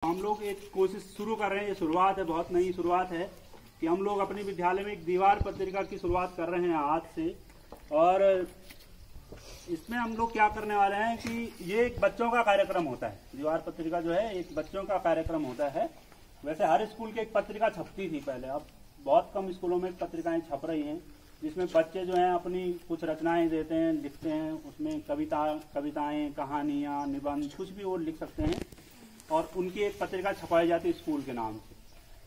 हम लोग एक कोशिश शुरू कर रहे हैं, ये शुरुआत है, बहुत नई शुरुआत है कि हम लोग अपने विद्यालय में एक दीवार पत्रिका की शुरुआत कर रहे हैं आज से। और इसमें हम लोग क्या करने वाले हैं कि ये एक बच्चों का कार्यक्रम होता है। दीवार पत्रिका जो है एक बच्चों का कार्यक्रम होता है। वैसे हर स्कूल की एक पत्रिका छपती थी पहले, अब बहुत कम स्कूलों में पत्रिकाएं छप रही हैं, जिसमें बच्चे जो हैं अपनी कुछ रचनाएं देते हैं, लिखते हैं। उसमें कविताएं, कहानियां, निबंध, कुछ भी वो लिख सकते हैं और उनकी एक पत्रिका छपाई जाती है स्कूल के नाम से।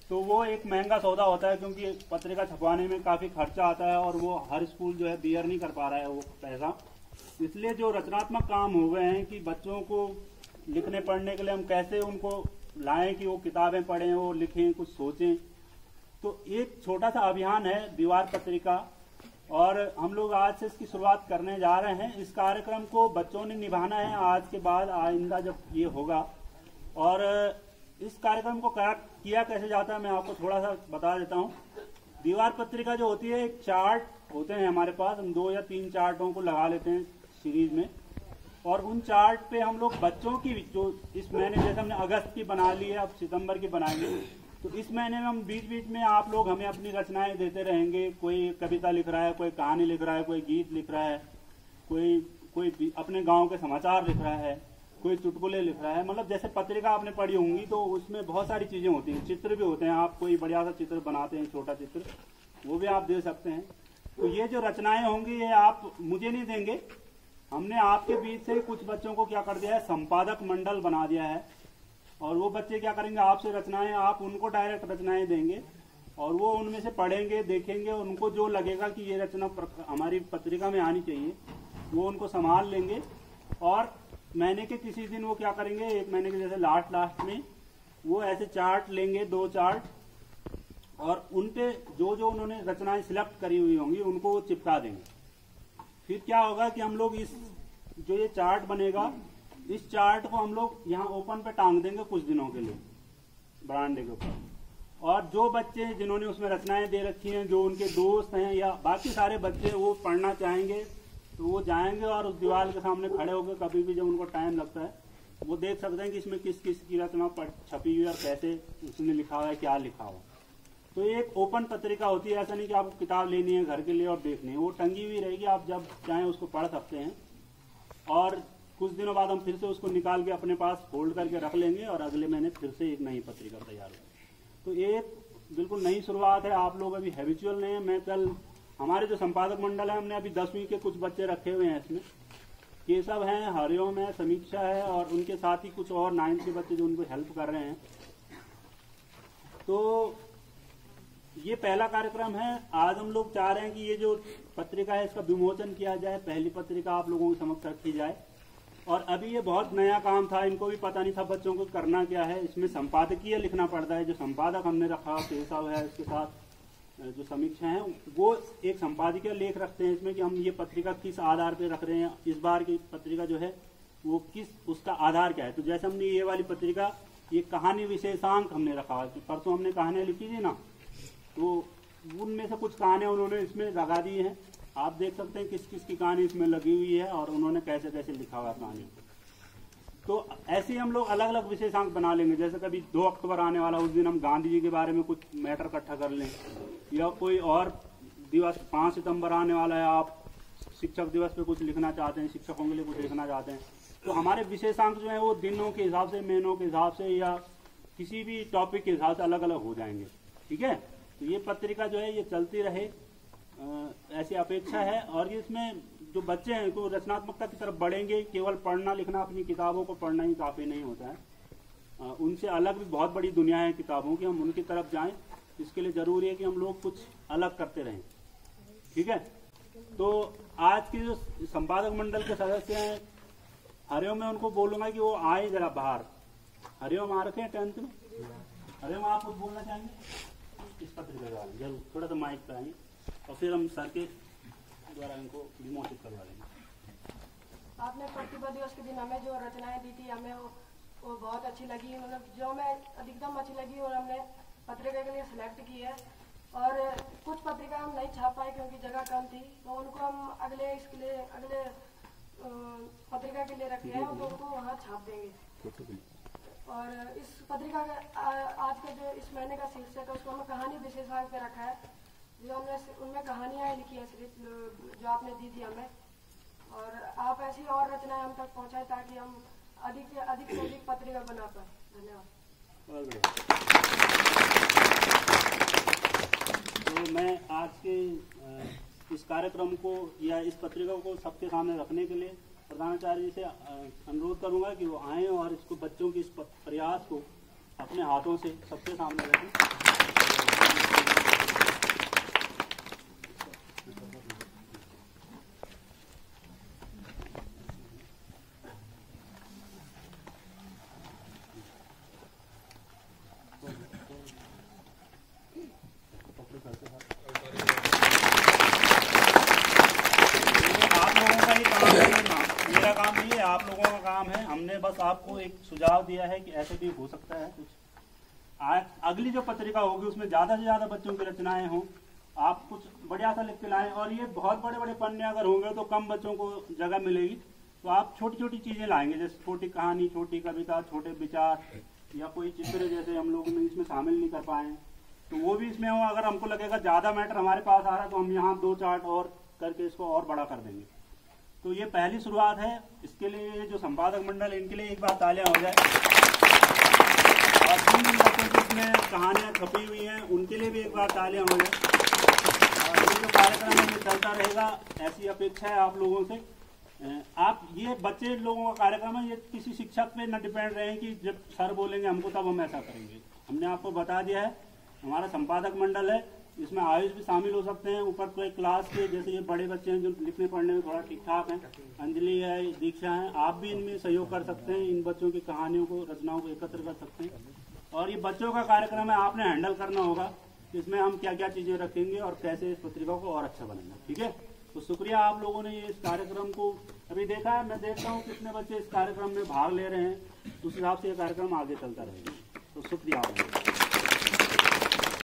तो वो एक महंगा सौदा होता है, क्योंकि पत्रिका छपवाने में काफ़ी खर्चा आता है और वो हर स्कूल जो है बियर नहीं कर पा रहा है वो पैसा। इसलिए जो रचनात्मक काम हो गए हैं कि बच्चों को लिखने पढ़ने के लिए हम कैसे उनको लाएं कि वो किताबें पढ़ें, वो लिखें, कुछ सोचें। तो एक छोटा सा अभियान है दीवार पत्रिका, और हम लोग आज से इसकी शुरुआत करने जा रहे हैं। इस कार्यक्रम को बच्चों ने निभाना है आज के बाद, आइंदा जब ये होगा। और इस कार्यक्रम को किया कैसे जाता है मैं आपको थोड़ा सा बता देता हूँ। दीवार पत्रिका जो होती है, एक चार्ट होते हैं हमारे पास, हम 2 या 3 चार्टों को लगा लेते हैं सीरीज में, और उन चार्ट पे हम लोग बच्चों की जो इस महीने, जैसे हमने अगस्त की बना ली है, अब सितंबर की बनाएंगे, तो इस महीने में हम बीच बीच में आप लोग हमें अपनी रचनाएं देते रहेंगे। कोई कविता लिख रहा है, कोई कहानी लिख रहा है, कोई गीत लिख रहा है, कोई अपने गांव के समाचार लिख रहा है, कोई चुटकुले लिख रहा है। मतलब जैसे पत्रिका आपने पढ़ी होंगी तो उसमें बहुत सारी चीजें होती हैं, चित्र भी होते हैं। आप कोई बढ़िया सा चित्र बनाते हैं, छोटा चित्र, वो भी आप दे सकते हैं। तो ये जो रचनाएं होंगी ये आप मुझे नहीं देंगे, हमने आपके बीच से कुछ बच्चों को क्या कर दिया है, संपादक मंडल बना दिया है। और वो बच्चे क्या करेंगे, आपसे रचनाएं, आप उनको डायरेक्ट रचनाएं देंगे और वो उनमें से पढ़ेंगे, देखेंगे, उनको जो लगेगा कि ये रचना हमारी पत्रिका में आनी चाहिए वो उनको संभाल लेंगे। और महीने के किसी दिन वो क्या करेंगे, एक महीने के जैसे लास्ट में वो ऐसे चार्ट लेंगे, 2 चार्ट, और उनपे जो जो उन्होंने रचनाएं सिलेक्ट करी हुई होंगी उनको वो चिपका देंगे। फिर क्या होगा कि हम लोग इस जो ये चार्ट बनेगा, इस चार्ट को हम लोग यहाँ ओपन पे टांग देंगे कुछ दिनों के लिए बरामदे के ऊपर। और जो बच्चे जिन्होंने उसमें रचनाएं दे रखी हैं, जो उनके दोस्त हैं या बाकी सारे बच्चे वो पढ़ना चाहेंगे, तो वो जाएंगे और उस दीवार के सामने खड़े होकर कभी भी जब उनको टाइम लगता है वो देख सकते हैं कि इसमें किस किस की रचना छपी हुई है और कैसे उसने लिखा हुआ है, क्या लिखा हुआ। तो एक ओपन पत्रिका होती है, ऐसा नहीं कि आपको किताब लेनी है घर के लिए और देखनी है, वो टंगी हुई रहेगी, आप जब चाहें उसको पढ़ सकते हैं। और कुछ दिनों बाद हम फिर से उसको निकाल के अपने पास फोल्ड करके रख लेंगे और अगले महीने फिर से एक नई पत्रिका तैयार होगी। तो एक बिल्कुल नई शुरुआत है, आप लोग अभी हैबिचुअल नहीं है। मैं कल हमारे जो संपादक मंडल है, हमने अभी 10वीं के कुछ बच्चे रखे हुए हैं इसमें, केशव हैं, हरिओम है, समीक्षा है, और उनके साथ ही कुछ और 9th के बच्चे जो उनको हेल्प कर रहे हैं। तो ये पहला कार्यक्रम है। आज हम लोग चाह रहे हैं कि ये जो पत्रिका है इसका विमोचन किया जाए, पहली पत्रिका आप लोगों के समक्ष रखी जाए। और अभी ये बहुत नया काम था, इनको भी पता नहीं था बच्चों को करना क्या है। इसमें संपादकीय लिखना पड़ता है, जो संपादक हमने रखा केशव है, इसके साथ जो समीक्षा है वो एक संपादकीय लेख रखते हैं इसमें कि हम ये पत्रिका किस आधार पे रख रहे हैं, इस बार की पत्रिका जो है वो किस, उसका आधार क्या है। तो जैसे हमने ये वाली पत्रिका, ये कहानी विशेषांक हमने रखा है कि परसों हमने कहानियां लिखी थी ना, तो उनमें से कुछ कहानियां उन्होंने इसमें लगा दी हैं। आप देख सकते हैं किस किस की कहानी इसमें लगी हुई है और उन्होंने कैसे कैसे लिखा हुआ कहानी। तो ऐसे ही हम लोग अलग अलग विशेषांक बना लेंगे। जैसे कभी 2 अक्टूबर आने वाला, उस दिन हम गांधी जी के बारे में कुछ मैटर इकट्ठा कर लें, या कोई और दिवस 5 सितंबर आने वाला है, आप शिक्षक दिवस पे कुछ लिखना चाहते हैं, शिक्षकों के लिए कुछ लिखना चाहते हैं, तो हमारे विशेषांक जो है वो दिनों के हिसाब से, महीनों के हिसाब से, या किसी भी टॉपिक के हिसाब से अलग अलग हो जाएंगे। ठीक है, तो ये पत्रिका जो है ये चलती रहे, ऐसी अपेक्षा है। और इसमें जो बच्चे हैं तो रचनात्मकता की तरफ बढ़ेंगे। केवल पढ़ना लिखना, अपनी किताबों को पढ़ना ही काफी नहीं होता है, उनसे अलग भी बहुत बड़ी दुनिया है किताबों की, हम उनकी तरफ जाएं। इसके लिए जरूरी है कि हम लोग कुछ अलग करते रहें। ठीक है, तो आज के जो संपादक मंडल के सदस्य हैं, हरिओम, मैं उनको बोलूंगा कि वो आए जरा बाहर। हरिओम आ रखे हैं 10th में। हरिओम, आप कुछ बोलना चाहेंगे इस पत्रिका के बारे में? जरूर, थोड़ा सा माइक पे आएंगे और फिर हम सर के द्वारा इनको विमोचित करवा देंगे। आपने प्रतिभा दिवस के दिन हमें जो रचनाएं दी थी, हमें वो बहुत अच्छी लगी, मतलब जो हमें अधिकतम अच्छी लगी, और हमने पत्रिका के लिए सिलेक्ट की है। और कुछ पत्रिका हम नहीं छाप पाए क्योंकि जगह कम थी, तो उनको हम अगले पत्रिका के लिए रखे हैं, तो उनको वहाँ छाप देंगे। और इस पत्रिका का आज का जो इस महीने का शीर्षक है उसको हमने कहानी विशेषभाग पे रखा है। जो हमने उनमें कहानियाँ लिखी है सिर्फ जो आपने दी थी हमें, और आप ऐसी और रचनाएं हम तक पहुँचाएं ताकि हम अधिक से अधिक पत्रिका बना पाए। धन्यवाद। तो मैं आज के इस कार्यक्रम को या इस पत्रिका को सबके सामने रखने के लिए प्रधानाचार्य जी से अनुरोध करूंगा कि वो आएं और इसको बच्चों के इस प्रयास को अपने हाथों से सबके सामने रखें। मेरा काम नहीं है, आप लोगों का काम है। हमने बस आपको एक सुझाव दिया है कि ऐसे भी हो सकता है कुछ। अगली जो पत्रिका होगी उसमें ज़्यादा से ज़्यादा बच्चों की रचनाएं हों, आप कुछ बढ़िया सा लिख के लाएं। और ये बहुत बड़े बड़े पन्ने अगर होंगे तो कम बच्चों को जगह मिलेगी, तो आप छोटी छोटी चीज़ें लाएंगे, जैसे छोटी कहानी, छोटी कविता, छोटे विचार या कोई चित्र, जैसे हम लोग इसमें शामिल नहीं कर पाए तो वो भी इसमें हो। अगर हमको लगेगा ज़्यादा मैटर हमारे पास आ रहा है तो हम यहाँ 2 चार्ट और करके इसको और बड़ा कर देंगे। तो ये पहली शुरुआत है। इसके लिए जो संपादक मंडल, इनके लिए एक बार तालियां हो जाए। और जिन बच्चों की इसमें कहानियां छपी हुई हैं उनके लिए भी एक बार तालियां हो जाए। और ये जो कार्यक्रम है ये चलता रहेगा, ऐसी अपेक्षा है आप लोगों से। आप ये बच्चे लोगों का कार्यक्रम है, ये किसी शिक्षक पे न डिपेंड रहे कि जब सर बोलेंगे हमको तब हम ऐसा करेंगे। हमने आपको बता दिया है, हमारा संपादक मंडल है, इसमें आयुष भी शामिल हो सकते हैं। ऊपर कोई क्लास के जैसे ये बड़े बच्चे हैं जो लिखने पढ़ने में थोड़ा ठीक ठाक हैं, अंजलि है, दीक्षा है, आप भी इनमें सहयोग कर सकते हैं। इन बच्चों की कहानियों को, रचनाओं को एकत्र कर सकते हैं। और ये बच्चों का कार्यक्रम है, आपने हैंडल करना होगा इसमें हम क्या क्या चीज़ें रखेंगे और कैसे इस पत्रिका को और अच्छा बनाएंगे। ठीक है, तो शुक्रिया आप लोगों ने ये इस कार्यक्रम को अभी देखा है। मैं देखता हूँ कितने बच्चे इस कार्यक्रम में भाग ले रहे हैं, उस हिसाब से ये कार्यक्रम आगे चलता रहेगा। तो शुक्रिया आप लोगों का।